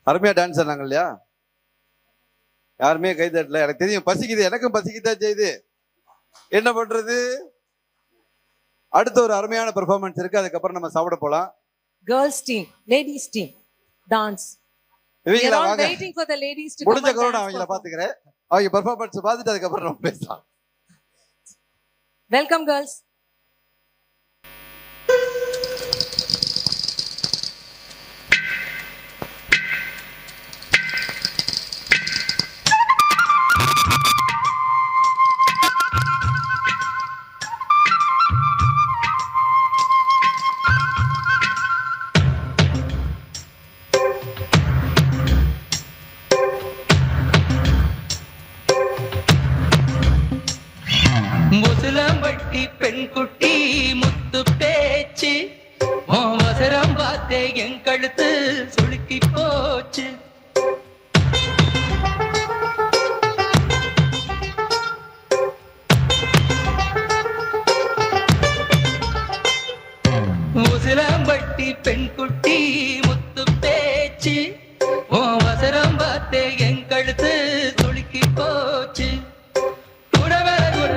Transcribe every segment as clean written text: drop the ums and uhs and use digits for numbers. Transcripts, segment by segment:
அருமையா டான்ஸ் ஆனாங்க இல்லையா? யாருமே கை தட்டல. எனக்கு தெரியும் பசிக்குது, எனக்கும் பசிக்குதான் செய்யுது. என்ன பண்றது? அடுத்த ஒரு அருமையான பெர்ஃபார்மன்ஸ் இருக்கு, அதுக்கப்புறம் நம்ம சாப்பிட போலாம். Girls team, ladies team dance. இவங்கள வாங்க, waiting for the ladies to முடிஞ்ச கூட நான் அவங்கள பாத்துக்கிறேன். அவங்க பெர்ஃபார்மன்ஸ் பார்த்துட்டு அதுக்கப்புறம் நம்ம பேசலாம். Welcome girls. முசுலம்பட்டி பெண் குட்டி முத்து பேச்சு அவசரம் பார்த்தே என் கழுத்து சுளுக்கி போச்சு. முசுலம்பட்டி பெண் குட்டி முத்து பேச்சு அவசரம் பார்த்தே என் கழுத்து சுளுக்கி போச்சு.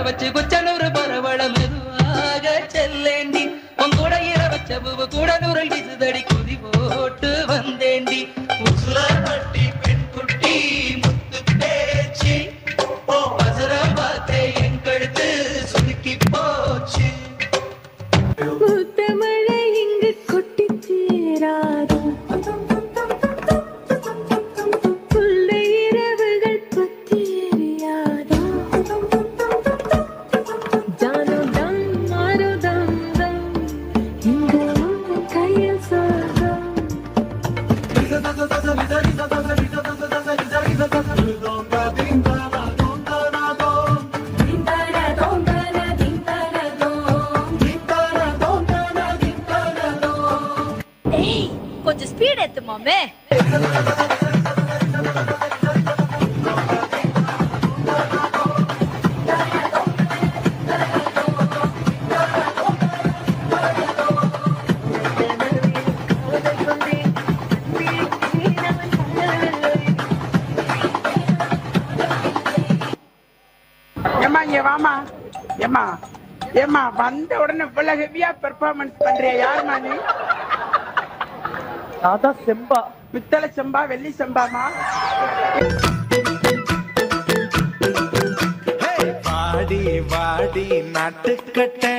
வச்சு குச்சனூறு பரவள மெதுவாக செல்லேண்டி உன் கூட இர வச்ச பூவு கூட நூறல் வீசுதடி குதி போட்டு வந்தேண்டி. உசுலம்பட்டி பெண் குட்டி முத்து பேச்சு அவசரம் பார்த்தே என் கழுத்து சுருக்கி போச்சு. மழை இங்கு கொட்டி சேராது, புள்ளை இரவுகள் பத்தி எரியாதா, ஜானோ தம் மாரோ தம் தம் இங்கு உன் கையில் சொர்க்கம். கொஞ்சம் ஸ்பீட் ஏத்து மாமே. ஏமா இங்க வாமா. ஏமா ஏமா வந்த உடனே இவ்வளவு ஹெவியா பெர்ஃபார்மன்ஸ் பண்றியா? யாருமா நீ? அதான் செம்பா, பித்தளை செம்பா வெள்ளி செம்பாமா? வாடி வாடி நாட்டுக்கட்ட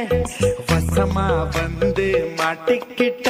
வசமா வந்து மாட்டிக்கிட்ட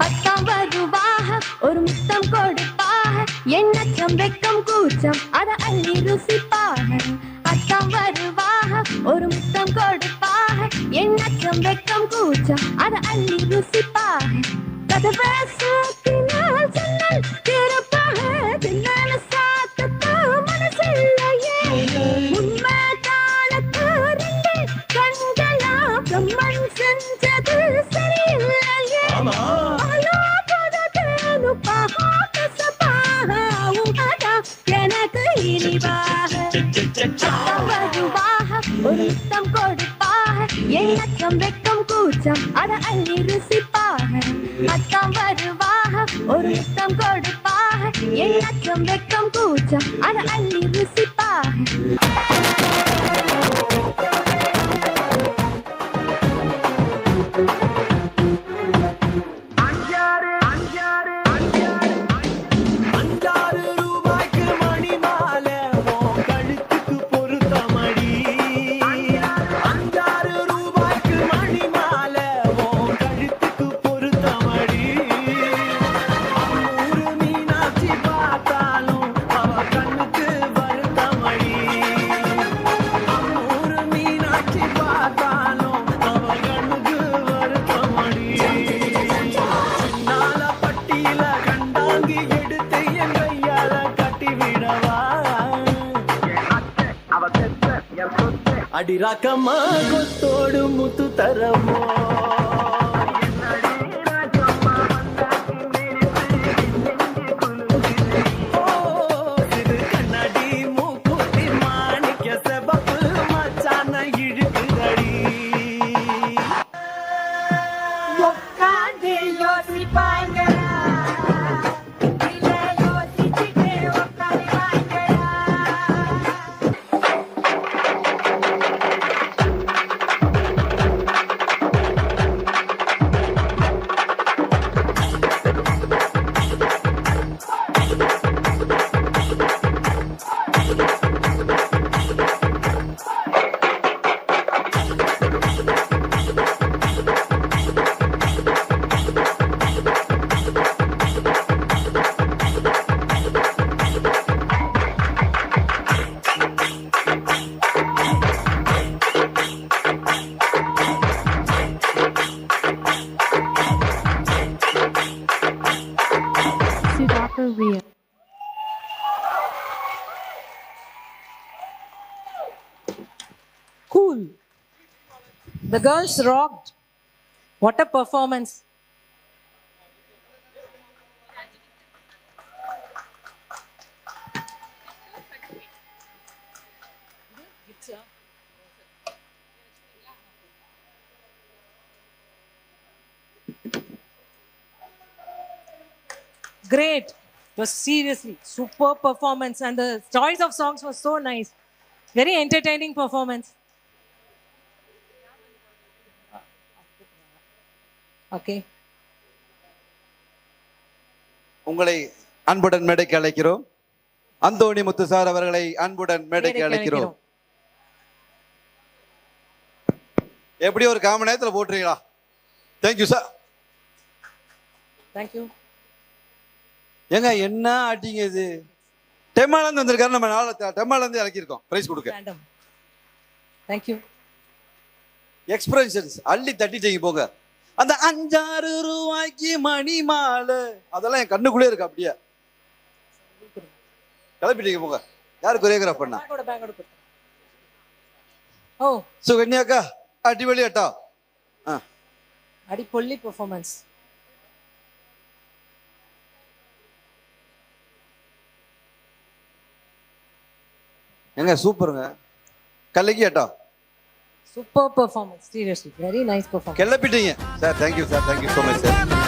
பக்கம் வருவாக ஒரு முத்தம் கொடுப்பாக, எண்ணச்சம் வெக்கம் கூச்சம் அத அள்ளி ருசிப்பாக. அக்கம் வருவாக ஒரு முத்தம் கொடுப்பாக, எண்ணச்சம் வெக்கம் கூச்சம் அத அள்ளி ருசிப்பாக. கதவை சாத்தினால் சொன்னால் திறப்பாக, தின்னால சாத்தத்தோ மனசில்லையே. உண்மை காலத்து ரெண்டு கண்களா பிரம்மன் செஞ்சது சரியில்லையே. எனக்கு இனிவாக வருவாக ஒரு முத்தம் கொடுப்பாக, எண்ணச்சம் வெக்கம் கூச்சம் அத அள்ளி ருசிப்பாக. அக்கம் வருவாக ஒரு முத்தம் கொடுப்பாக, எண்ணச்சம் வெக்கம் கூச்சம் அத அள்ளி ருசிப்பாக. அடிராக்கம்மா கொத்தோடு முத்து தரமோ கண்ணாடி மூக்குத்தி மாணிக்க செவப்பு மச்சான இழுக்குதடி உட்காந்து யோசிப்பாங்கடா இல்ல யோசிச்சுட்டு உட்காருவாங்கடா Cool. The girls rocked. What a performance. Great. It was seriously super performance, and the choice of songs was so nice. Very entertaining performance. Okay. உங்களை அன்புடன் மேடைக்கு அழைக்கிறோம். அந்தோணி முத்து சார் அவர்களை அன்புடன் மேடைக்கு அழைக்கிறோம். எப்படி ஒரு காம நேரத்தில் போட்டுறீங்களா? Thank you sir. Thank you. ஏங்க என்ன ஆட்டிங்க இது? டெம்மாலேருந்து வந்திருக்காரு, நம்ம நாளை டெம்மாலேருந்து இறக்கியிருக்கோம் பிரைஸ் கொடுக்க. Random. Thank you. எக்ஸ்பிரஷன்ஸ் அள்ளி தட்டிட்டீங்க போங்க. அந்த 5-6 ரூபாய்க்கு மணி மாலை அதெல்லாம் என் கண்ணுக்குள்ளே இருக்கு. அப்படியே கிளப்பிட்டீங்க போங்க. யாரு கொரியோகிராஃப் பண்ணா? ஓ சுகன்யாக்கா அடிவெளி அட்டா. அடிப்பொல்லி பெர்ஃபார்மன்ஸ். எங்க சூப்பருங்க. கல்லைக்கு அட்டா. Super performance. Seriously, very nice performance. கிளப்பிட்டீங்க sir. Thank you sir. Thank you so much sir.